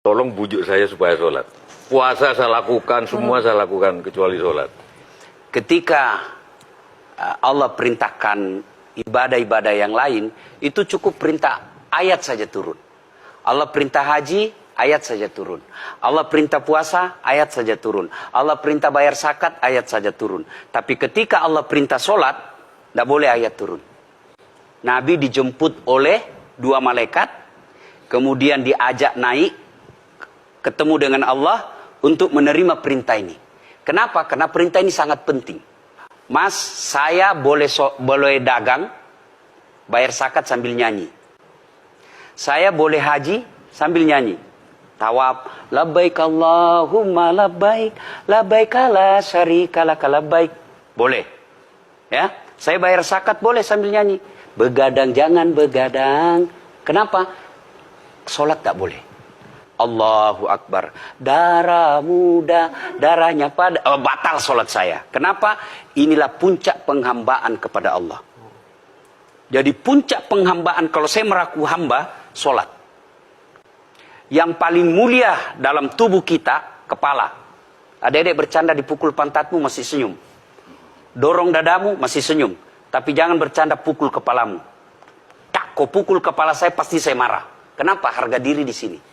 Tolong bujuk saya supaya sholat. Puasa saya lakukan, semua saya lakukan kecuali sholat. Ketika Allah perintahkan ibadah-ibadah yang lain, itu cukup perintah ayat saja turun. Allah perintah haji, ayat saja turun. Allah perintah puasa, ayat saja turun. Allah perintah bayar zakat, ayat saja turun. Tapi ketika Allah perintah sholat, tidak boleh ayat turun. Nabi dijemput oleh 2 malaikat, kemudian diajak naik, ketemu dengan Allah untuk menerima perintah ini. Kenapa? Karena perintah ini sangat penting. Mas, saya boleh dagang, bayar zakat sambil nyanyi. Saya boleh haji sambil nyanyi. Tawaf, labbaik Allahumma labbaik, labbaik la syarika lak labbaik. Boleh. Ya, saya bayar zakat boleh sambil nyanyi. Begadang jangan begadang. Kenapa? Salat tak boleh. Allahu Akbar. Darah muda, darahnya pada batal salat saya. Kenapa? Inilah puncak penghambaan kepada Allah. Jadi puncak penghambaan kalau saya meraku hamba, salat. Yang paling mulia dalam tubuh kita, kepala. Adik-adik bercanda dipukul pantatmu masih senyum. Dorong dadamu masih senyum. Tapi jangan bercanda pukul kepalamu. Tak, kau pukul kepala saya pasti saya marah. Kenapa? Harga diri di sini.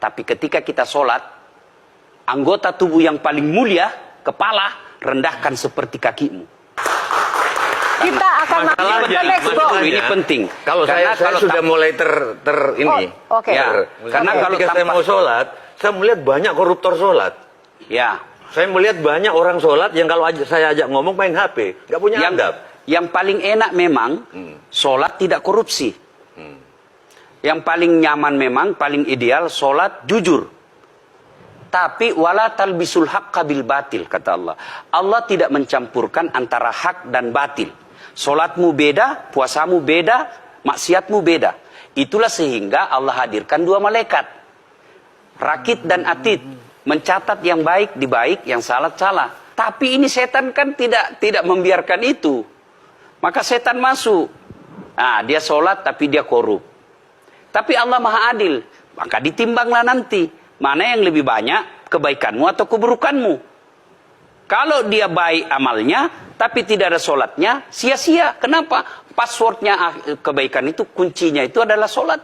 Tapi ketika kita sholat, anggota tubuh yang paling mulia, kepala, rendahkan seperti kakimu. Kita akan ini penting. Kalau saya sudah mulai ini. Oke. Ya, karena kalau saya mau sholat, saya melihat banyak koruptor sholat. Ya. Saya melihat banyak orang sholat yang kalau saya ajak ngomong main HP, nggak punya adab. Yang paling enak memang sholat tidak korupsi. Yang paling nyaman memang, paling ideal, sholat jujur. Tapi wala talbisul haqqa bil batil, kata Allah. Allah tidak mencampurkan antara hak dan batil. Sholatmu beda, puasamu beda, maksiatmu beda. Itulah sehingga Allah hadirkan 2 malaikat. Rakit dan atid. Mencatat yang baik di baik, yang salah salah. Tapi ini setan kan tidak membiarkan itu. Maka setan masuk. Nah, dia sholat tapi dia korup. Tapi Allah Maha Adil, maka ditimbanglah nanti. Mana yang lebih banyak, kebaikanmu atau keburukanmu. Kalau dia baik amalnya, tapi tidak ada sholatnya, sia-sia. Kenapa? Passwordnya kebaikan itu, kuncinya itu adalah sholat.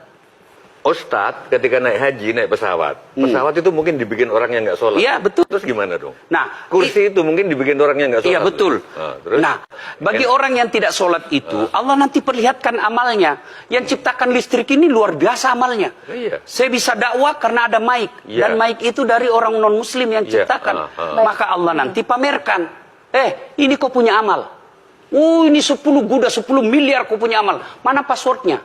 Ustadz ketika naik haji, naik pesawat. Pesawat itu mungkin dibikin orang yang nggak sholat. Iya, betul. Terus gimana dong? Nah, kursi itu mungkin dibikin orang yang nggak sholat. Iya, betul. Terus? Nah, bagi orang yang tidak sholat itu, Allah nanti perlihatkan amalnya. Yang ciptakan listrik ini luar biasa amalnya. Iya. Saya bisa dakwah karena ada mic. Iya. Dan mic itu dari orang non-muslim yang ciptakan. Maka Allah nanti pamerkan. Ini kau punya amal. Ini 10 kuda, 10 miliar kau punya amal. Mana passwordnya?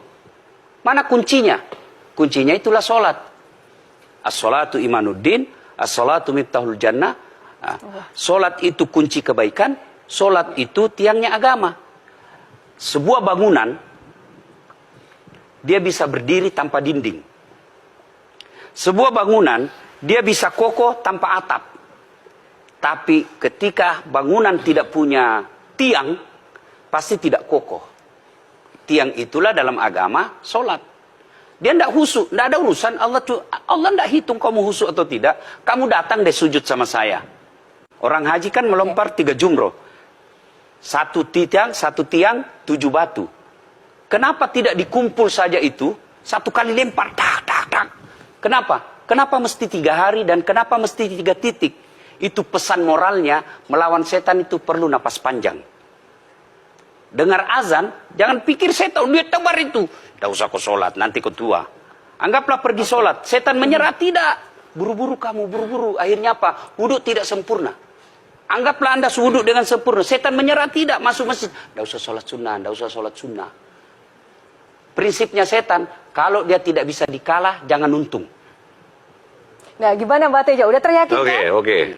Mana kuncinya? Kuncinya itulah sholat. As-sholatu imanuddin, as-sholatu miftahul jannah. Sholat itu kunci kebaikan, sholat itu tiangnya agama. Sebuah bangunan, dia bisa berdiri tanpa dinding. Sebuah bangunan, dia bisa kokoh tanpa atap. Tapi ketika bangunan tidak punya tiang, pasti tidak kokoh. Tiang itulah dalam agama, sholat. Dia tidak husuk, tidak ada urusan. Allah tidak hitung kamu husuk atau tidak. Kamu datang deh sujud sama saya. Orang haji kan melempar 3 jumroh. 1 tiang, 7 batu. Kenapa tidak dikumpul saja itu? 1 kali lempar, tak, tak, tak. Kenapa? Kenapa mesti 3 hari dan kenapa mesti 3 titik? Itu pesan moralnya, melawan setan itu perlu napas panjang. Dengar azan, jangan pikir saya tahu dia tebar itu. Tidak usah kau sholat, nanti kau tua. Anggaplah pergi sholat. Setan menyerah, tidak. Buru-buru kamu, buru-buru. Akhirnya apa? Wudhu tidak sempurna. Anggaplah Anda wudhu dengan sempurna. Setan menyerah, tidak. Masuk masjid. Tidak usah sholat sunnah, tidak usah sholat sunnah. Prinsipnya setan, kalau dia tidak bisa dikalah, jangan untung. Nah, gimana Mbak Teja? Udah teryakinkan? Oke.